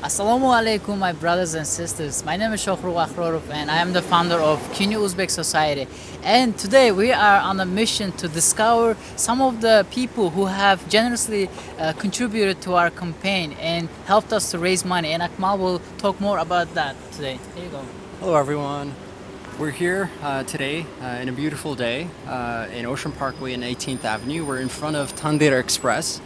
Assalamu alaikum, my brothers and sisters. My name is Shokhru Akhrorov and I am the founder of CUNY Uzbek Society. And today we are on a mission to discover some of the people who have generously contributed to our campaign and helped us to raise money. And Akmal will talk more about that today. Here you go. Hello everyone. We're here today in a beautiful day in Ocean Parkway and 18th Avenue. We're in front of Tandir Express.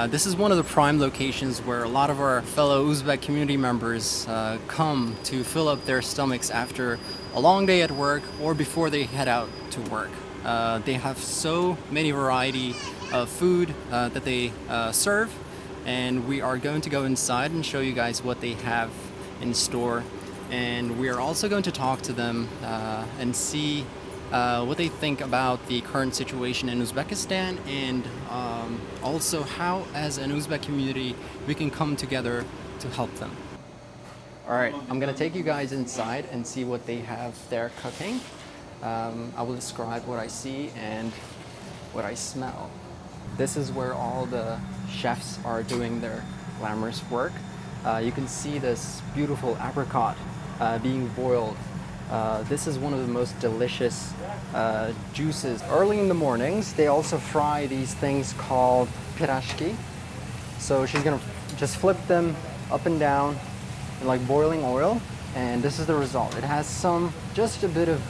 This is one of the prime locations where a lot of our fellow Uzbek community members come to fill up their stomachs after a long day at work or before they head out to work. They have so many variety of food that they serve, and we are going to go inside and show you guys what they have in store. And we are also going to talk to them and see what they think about the current situation in Uzbekistan, and also how, as an Uzbek community, we can come together to help them. All right, I'm gonna take you guys inside and see what they have there cooking. I will describe what I see and what I smell. This is where all the chefs are doing their glamorous work. You can see this beautiful apricot being boiled. This is one of the most delicious juices. Early in the mornings, they also fry these things called pirashki. So she's gonna just flip them up and down in like boiling oil, and this is the result. It has just a bit of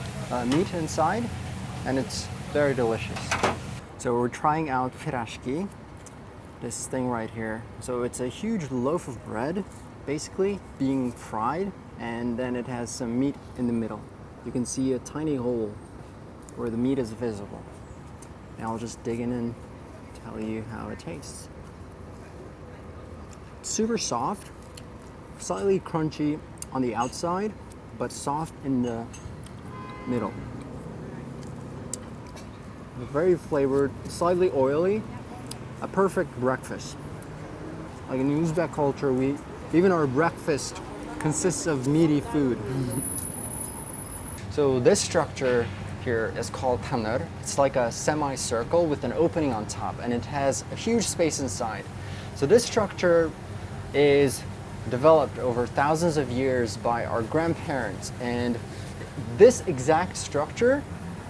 meat inside, and it's very delicious. So we're trying out pirashki, this thing right here. So it's a huge loaf of bread, basically being fried, and then it has some meat in the middle. You can see a tiny hole where the meat is visible. And I'll just dig in and tell you how it tastes. Super soft, slightly crunchy on the outside, but soft in the middle. Very flavored, slightly oily, a perfect breakfast. Like in Uzbek culture, even our breakfast consists of meaty food. So this structure here is called Tandir. It's like a semicircle with an opening on top, and it has a huge space inside. So this structure is developed over thousands of years by our grandparents, and this exact structure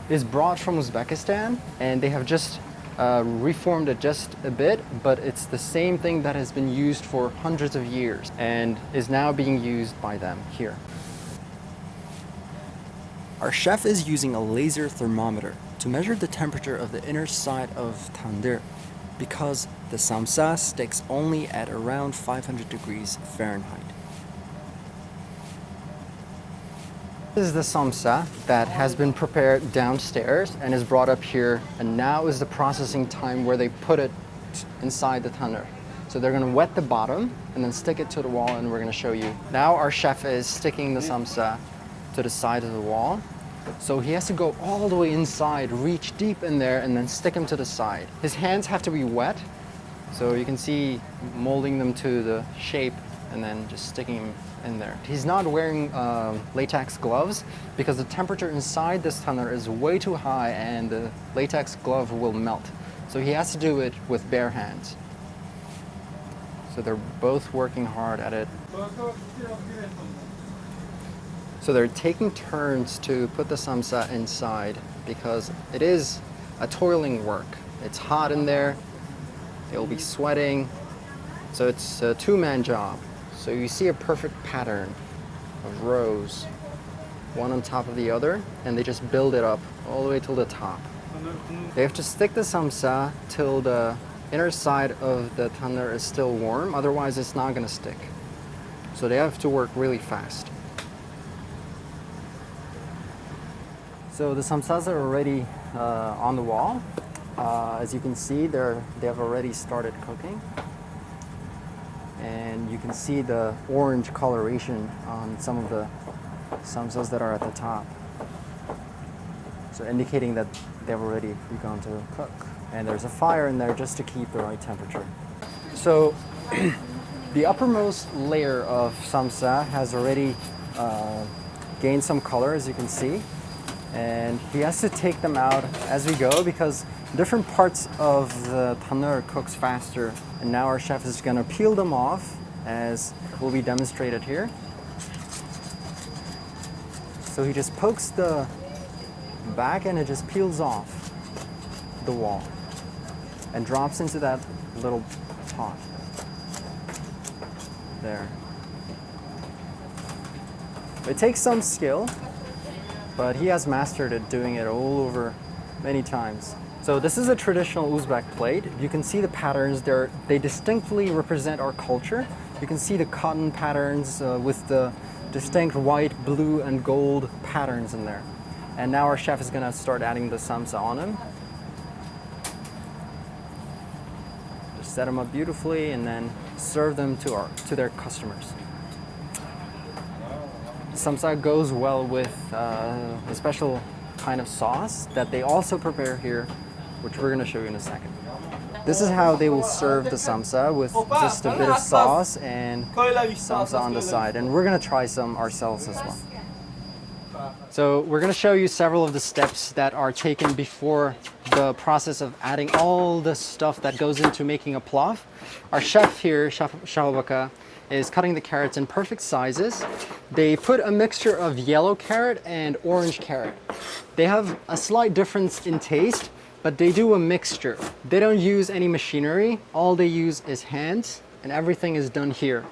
is brought from Uzbekistan, and they have just reformed it just a bit, but it's the same thing that has been used for hundreds of years and is now being used by them here. Our chef is using a laser thermometer to measure the temperature of the inner side of tandir, because the samsa sticks only at around 500 degrees Fahrenheit. This is the samsa that has been prepared downstairs and is brought up here, and now is the processing time where they put it inside the tandir. So they're going to wet the bottom and then stick it to the wall, and we're going to show you. Now our chef is sticking the samsa to the side of the wall. So he has to go all the way inside, reach deep in there, and then stick him to the side. His hands have to be wet, so you can see molding them to the shape and then just sticking him in there. He's not wearing latex gloves because the temperature inside this tandir is way too high and the latex glove will melt. So he has to do it with bare hands. So they're both working hard at it. So they're taking turns to put the samsa inside because it is a toiling work. It's hot in there, they'll be sweating, so it's a two-man job. So you see a perfect pattern of rows, one on top of the other, and they just build it up all the way till the top. They have to stick the samsa till the inner side of the tandir is still warm, otherwise it's not going to stick. So they have to work really fast. So the samsas are already on the wall. As you can see, they have already started cooking. And you can see the orange coloration on some of the samsas that are at the top. So indicating that they've already begun to cook. And there's a fire in there just to keep the right temperature. So the uppermost layer of samsa has already gained some color, as you can see. And he has to take them out as we go because different parts of the tandir cooks faster. And now our chef is going to peel them off as will be demonstrated here. So he just pokes the back and it just peels off the wall and drops into that little pot there. It takes some skill, but he has mastered it, doing it all over many times. So this is a traditional Uzbek plate. You can see the patterns there. They distinctly represent our culture. You can see the cotton patterns with the distinct white, blue, and gold patterns in there. And now our chef is gonna start adding the samsa on them. Just set them up beautifully and then serve them to their customers. Samsa goes well with a special kind of sauce that they also prepare here, which we're gonna show you in a second. This is how they will serve the samsa, with just a bit of sauce and samsa on the side. And we're gonna try some ourselves as well. So we're gonna show you several of the steps that are taken before the process of adding all the stuff that goes into making a plov. Our chef here, Chef Shahbaka, is cutting the carrots in perfect sizes. They put a mixture of yellow carrot and orange carrot. They have a slight difference in taste, but they do a mixture. They don't use any machinery. All they use is hands, and everything is done here.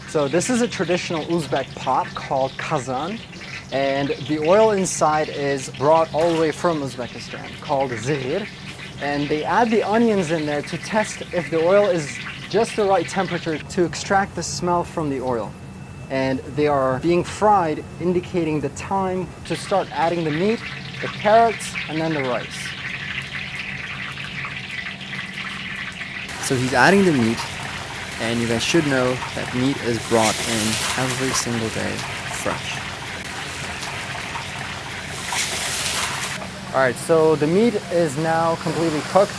So this is a traditional Uzbek pot called kazan, and the oil inside is brought all the way from Uzbekistan, called zigir. And they add the onions in there to test if the oil is just the right temperature to extract the smell from the oil. And they are being fried, indicating the time to start adding the meat, the carrots, and then the rice. So he's adding the meat, and you guys should know that meat is brought in every single day, fresh. All right, so the meat is now completely cooked,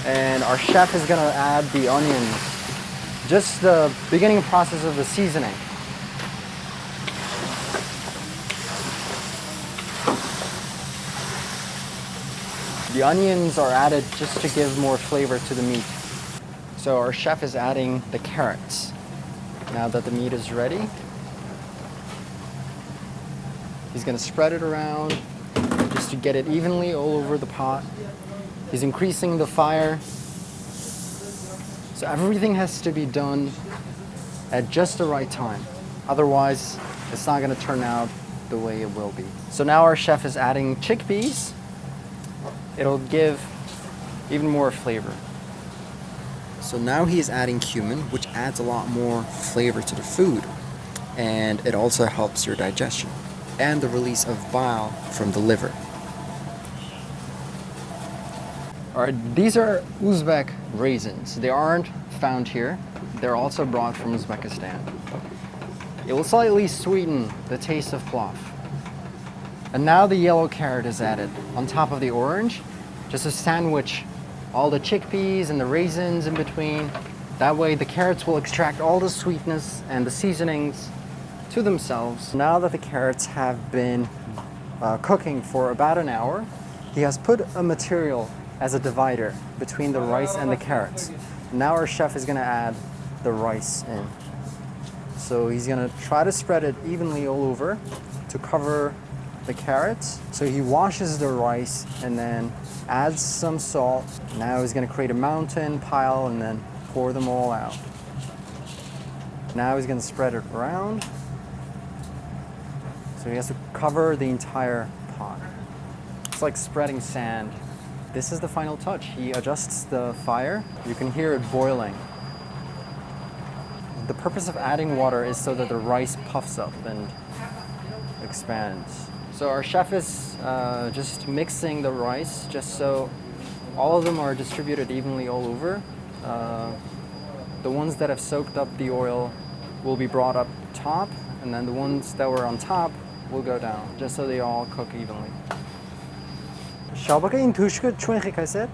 and our chef is gonna add the onions. Just the beginning process of the seasoning. The onions are added just to give more flavor to the meat. So our chef is adding the carrots. Now that the meat is ready, he's gonna spread it around just to get it evenly all over the pot. He's increasing the fire. So everything has to be done at just the right time. Otherwise, it's not gonna turn out the way it will be. So now our chef is adding chickpeas. It'll give even more flavor. So now he is adding cumin, which adds a lot more flavor to the food, and it also helps your digestion and the release of bile from the liver. All right, these are Uzbek raisins. They aren't found here. They're also brought from Uzbekistan. It will slightly sweeten the taste of plov. And now the yellow carrot is added on top of the orange, just to sandwich all the chickpeas and the raisins in between. That way the carrots will extract all the sweetness and the seasonings to themselves. Now that the carrots have been cooking for about an hour, he has put a material as a divider between the rice and the carrots. Now our chef is gonna add the rice in. So he's gonna try to spread it evenly all over to cover the carrots. So he washes the rice and then adds some salt. Now he's gonna create a mountain pile and then pour them all out. Now he's gonna spread it around. So he has to cover the entire pot. It's like spreading sand. This is the final touch. He adjusts the fire. You can hear it boiling. The purpose of adding water is so that the rice puffs up and expands. So our chef is just mixing the rice just so all of them are distributed evenly all over. The ones that have soaked up the oil will be brought up top, and then the ones that were on top will go down, just so they all cook evenly. Shahbaka in tushka chun khikaset?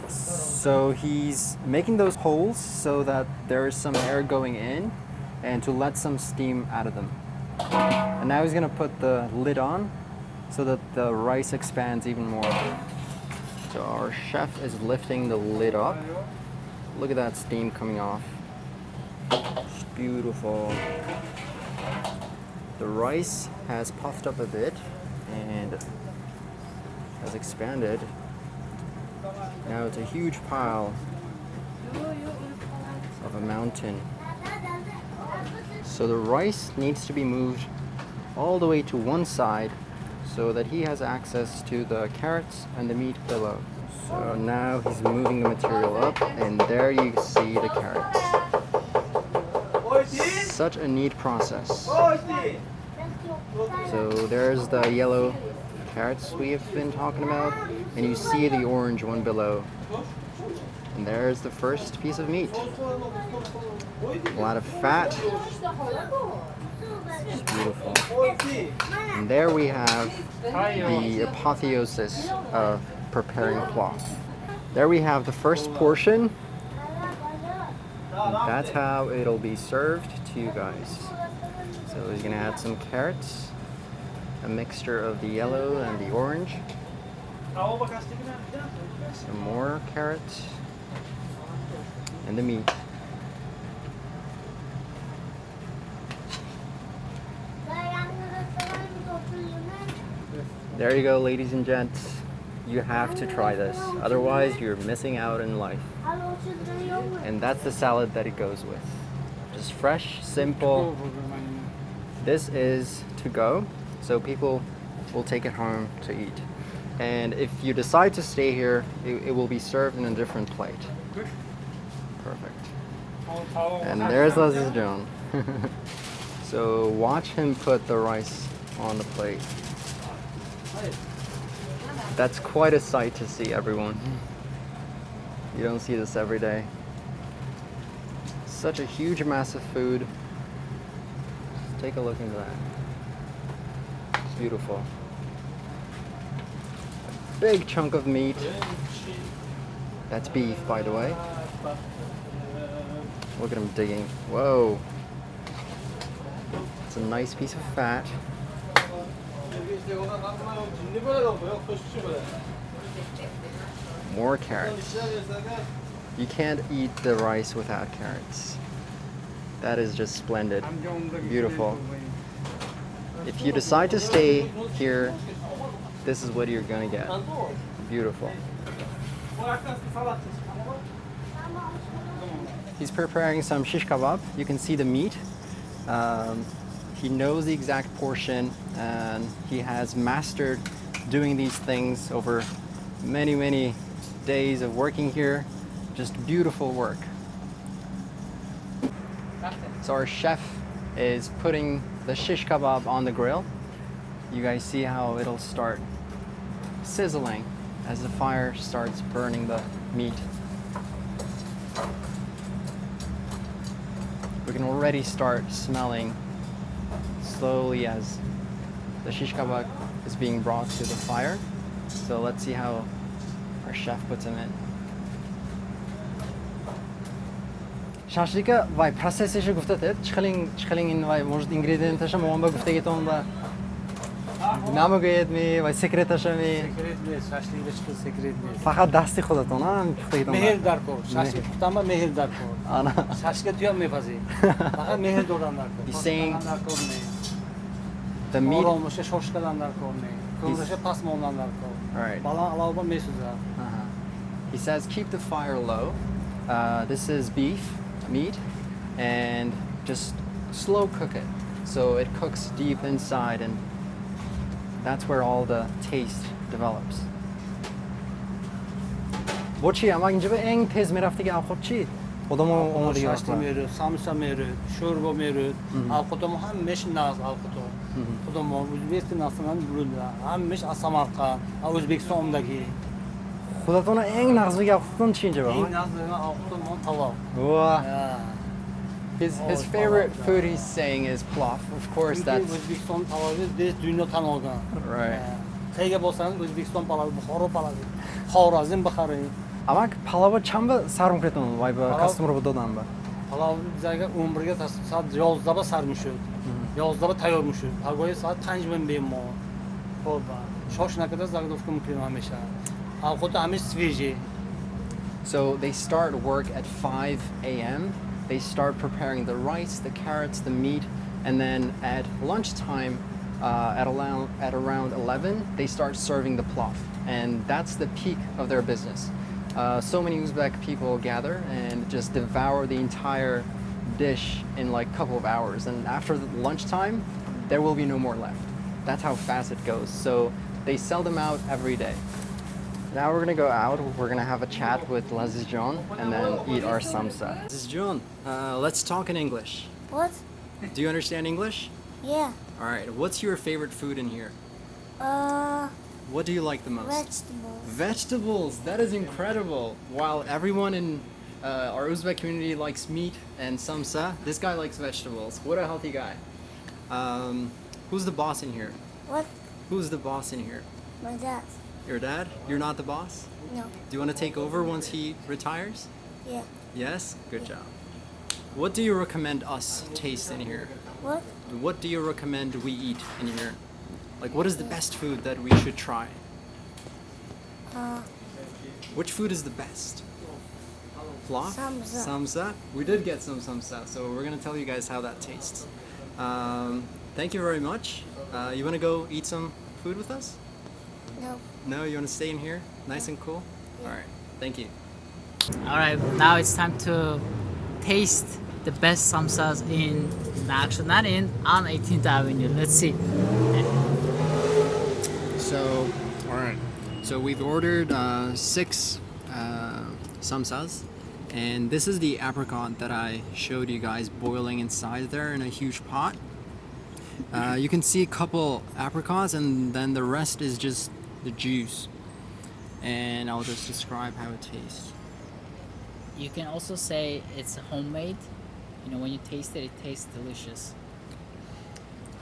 So he's making those holes so that there is some air going in and to let some steam out of them. And now he's gonna put the lid on so that the rice expands even more. So our chef is lifting the lid up. Look at that steam coming off. It's beautiful. The rice has puffed up a bit and has expanded. Now it's a huge pile of a mountain. So the rice needs to be moved all the way to one side so that he has access to the carrots and the meat below. So now he's moving the material up, and there you see the carrots. Such a neat process. So there's the yellow carrots we have been talking about, and you see the orange one below. And there's the first piece of meat. A lot of fat. It's beautiful. And there we have the apotheosis of preparing cloth. There we have the first portion. And that's how it'll be served to you guys. So he's gonna add some carrots, a mixture of the yellow and the orange. Some more carrots and the meat. There you go, ladies and gents. You have to try this. Otherwise, you're missing out in life. And that's the salad that it goes with. Just fresh, simple. This is to go, so people will take it home to eat. And if you decide to stay here, it will be served in a different plate. Perfect. And there's Aziz John. So watch him put the rice on the plate. That's quite a sight to see, everyone. You don't see this every day. Such a huge mass of food. Just take a look into that. It's beautiful. A big chunk of meat. That's beef, by the way. Look at him digging. Whoa. It's a nice piece of fat. More carrots. You can't eat the rice without carrots. That is just splendid. Beautiful. If you decide to stay here, this is what you're gonna get. Beautiful. He's preparing some shish kebab. You can see the meat. He knows the exact portion, and he has mastered doing these things over many, many days of working here. Just beautiful work. So our chef is putting the shish kebab on the grill. You guys see how it'll start sizzling as the fire starts burning the meat. We can already start smelling slowly as the shish kebab is being brought to the fire. So let's see how our chef puts him in. شاشلیکا وای پروسسش گفته ته چخلین این وای موجود اینگریدینتش هم اون با گفته که تون با نام گوید می وای سکرتش می سکرت نیست شاشلیکش تو سکرت نیست فقط دستی خودتون هم گفته که تون مهر در کن شاشلیک گفتم با مهر در کن آنا شاشلیک تو هم میپذی فقط مهر دوران در کن He's saying the the meat. آرامش شش کردن در کن کورش پس موندن در کن Alright. بالا علاوه بر میسوزه He says keep the fire low. This is beef meat, and just slow cook it so it cooks deep inside, and that's where all the taste develops. با چی؟ اما اینجا به این تیز میرفتی که خود چی؟ خودمو اومده یا شاشلی میره سامسا میره شوربا میره آخوتم هم مش ناز آخوتم خودم ازبکستان اصلا بروده هم مش اسمارقا ازبکستان دکی خودتون این نغز میگه خودتون چی اینجا این با؟ ناز آخوتم من طلا Wow. His favorite food he's saying is plaf. Of course, that's Uzbekistan palavı dünya tanılgan. right. Xeyge bolsanız Uzbekistan palavı, Buxoro palavı, Xorazm bixaring. Ama palava çamba sarım kreton vay be customer bu dodam ba. Palavni bizlarga 11 ga soat 11 sarmishdi. 11 tayyormishdi. Pagoyi soat 5 min bemor. Xo'p. Shoshnakoda zagodovka muklim hamisha. Ovqati hamish sveji. So they start work at 5 a.m. They start preparing the rice, the carrots, the meat, and then at lunchtime, at around 11, they start serving the plov, and that's the peak of their business. So many Uzbek people gather and just devour the entire dish in like a couple of hours, and after the lunchtime, there will be no more left. That's how fast it goes. So they sell them out every day. Now we're gonna go out. We're gonna have a chat with Laziz John and then eat our samsa. Laziz John, let's talk in English. What? Do you understand English? Yeah. All right. What's your favorite food in here? What do you like the most? Vegetables. Vegetables. That is incredible. While everyone in our Uzbek community likes meat and samsa, this guy likes vegetables. What a healthy guy. Who's the boss in here? What? Who's the boss in here? My dad. Your dad? You're not the boss? No. Do you want to take over once he retires? Yeah. Yes? Good job. What do you recommend us taste in here? What? What do you recommend we eat in here? Like, what is the best food that we should try? Which food is the best? Plov? Samsa. Samsa? We did get some samsa, so we're gonna tell you guys how that tastes. Thank you very much. You wanna go eat some food with us? No. No, you wanna stay in here? Nice and cool? Alright, thank you. Alright, now it's time to taste the best samsas in, actually not in, on 18th Avenue. Let's see. So, alright. So we've ordered 6 samsas, and this is the apricot that I showed you guys boiling inside there in a huge pot. You can see a couple apricots, and then the rest is just the juice. And I'll just describe how it tastes. You can also say it's homemade. You know, when you taste it, it tastes delicious.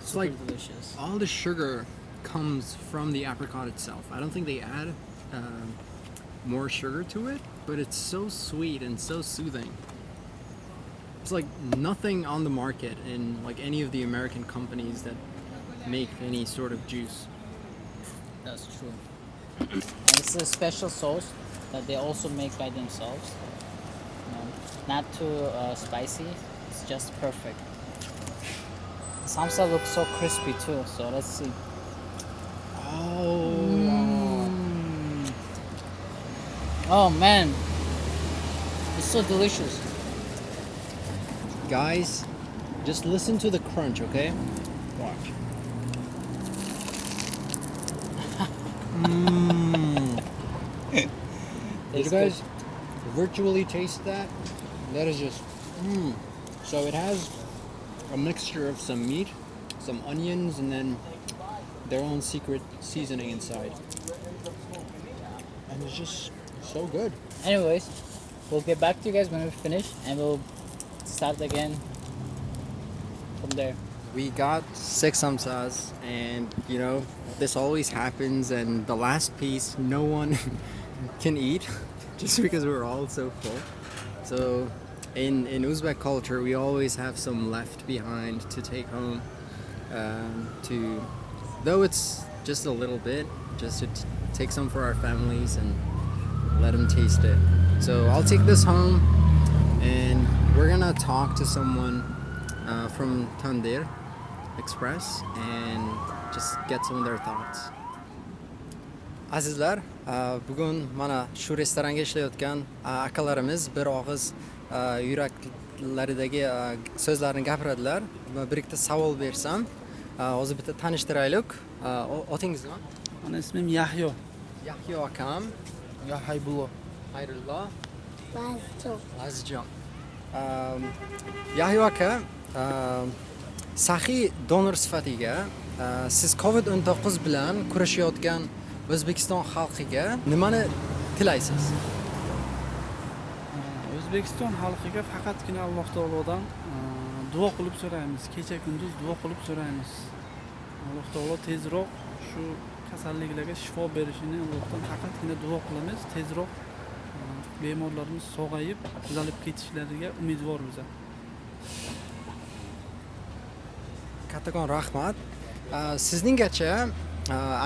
It's Super like delicious. all the sugar comes from the apricot itself. I don't think they add more sugar to it, but it's so sweet and so soothing. It's like nothing on the market in like any of the American companies that make any sort of juice. That's true. And it's a special sauce that they also make by themselves. You know, not too spicy. It's just perfect. The samsa looks so crispy too. So let's see. Oh man, it's so delicious. Guys, just listen to the crunch, okay? Watch. Did you guys virtually taste that? That is just So it has a mixture of some meat, some onions, and then their own secret seasoning inside. And it's just so good. Anyways, we'll get back to you guys when we finish, and we'll start again from there. We got 6 samsas, and you know, this always happens, and the last piece no one can eat just because we're all so full. So in Uzbek culture, we always have some left behind to take home, though it's just a little bit, just to take some for our families and let them taste it. So I'll take this home, and we're gonna talk to someone from Tandir Express and just get some of their thoughts. Azizlar, bugun mana shu restoranga ishlayotgan akalarimiz bir og'iz yuraklaridagi so'zlarni gapiradilar. Bir ikkita savol bersam, hozir bitta tanishtiraylik. Otingiz nima? Mani ismim Yahyo. Yahyo akam. Ya Haybullo. Hayrullo. Lazizjon. Lazizjon. Yahyo aka, saxiy donor sifatiga siz COVID-19 bilan kurashayotgan O'zbekiston xalqiga nimani tilaysiz? O'zbekiston xalqiga faqatgina Alloh taolodan duo qilib so'raymiz. Kecha kunduz duo qilib so'raymiz. Alloh taolo tezroq shu kasalliklarga shifo berishini Allohdan faqatgina duo qilamiz. Tezroq bemorlarimiz sog'ayib, tuzalib ketishlariga umidvormiz. Kattakon rahmat. Sizningcha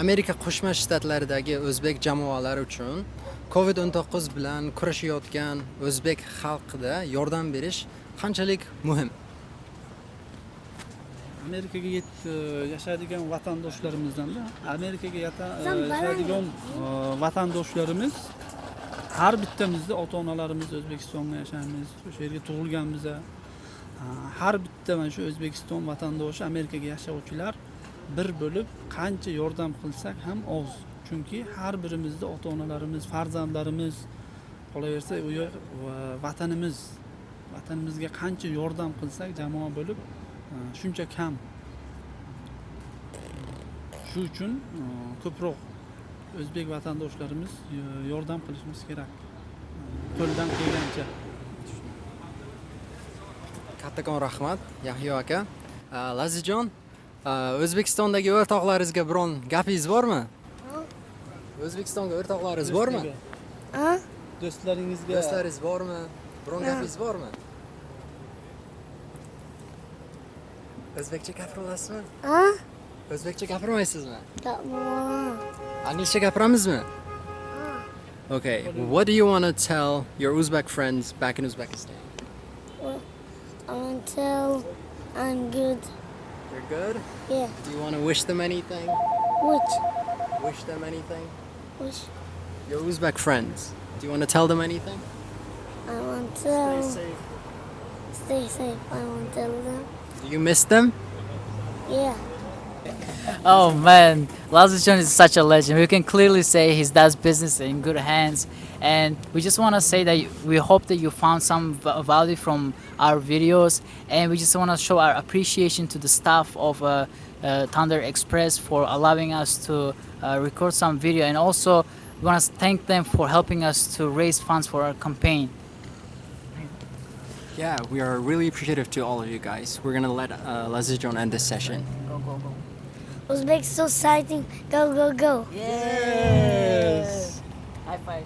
Amerika Qo'shma Shtatlaridagi o'zbek jamoalari uchun COVID-19 bilan kurashayotgan o'zbek xalqida yordam berish qanchalik muhim? Amerikaga yashaydigan vatandoshlarimizdan-da, Amerikaga yashaydigan vatandoshlarimiz har bittamizni ota-onalarimiz O'zbekistonda yashaymiz, o'sha yerga tug'ilganmiz. Har bitta mana shu O'zbekiston vatandoshi Amerikaga yashovchilar bir bo'lib qancha yordam qilsak ham oz. Chunki har birimizda ota-onalarimiz, farzandlarimiz qolaversa, u vatanimizga qancha yordam qilsak jamoa bo'lib shuncha kam. Shu uchun ko'proq o'zbek vatandoshlarimiz yordam qilishimiz kerak. Qo'ldan kelgancha. Kattakon rahmat, Yahyo aka. Lazijon, O'zbekistondagi o'rtoqlaringizga biron gapingiz bormi? O'zbekistonga o'rtoqlaringiz bormi? Do'stlaringiz bormi? Biron gapingiz bormi? O'zbekcha gapira olasizmi? O'zbekcha gapirmaysizmi? Anglizcha gapiramizmi? Okay, what do you want to tell your Uzbek friends back in Uzbekistan? I want to tell I'm good. You're good? Yeah. Do you want to wish them anything? Which? Wish them anything? Which? Your Uzbek friends. Do you want to tell them anything? I want to tell. Stay safe. I want to tell them. Do you miss them? Yeah. Oh man, Lazijon is such a legend. We can clearly say he does business in good hands, and we just want to say that we hope that you found some value from our videos, and we just want to show our appreciation to the staff of Tandir Express for allowing us to record some video, and also we want to thank them for helping us to raise funds for our campaign. Yeah, we are really appreciative to all of you guys. We're gonna let Lazijon end this session. Go, go, go. Uzbek society, go, go, go. Yes. High five.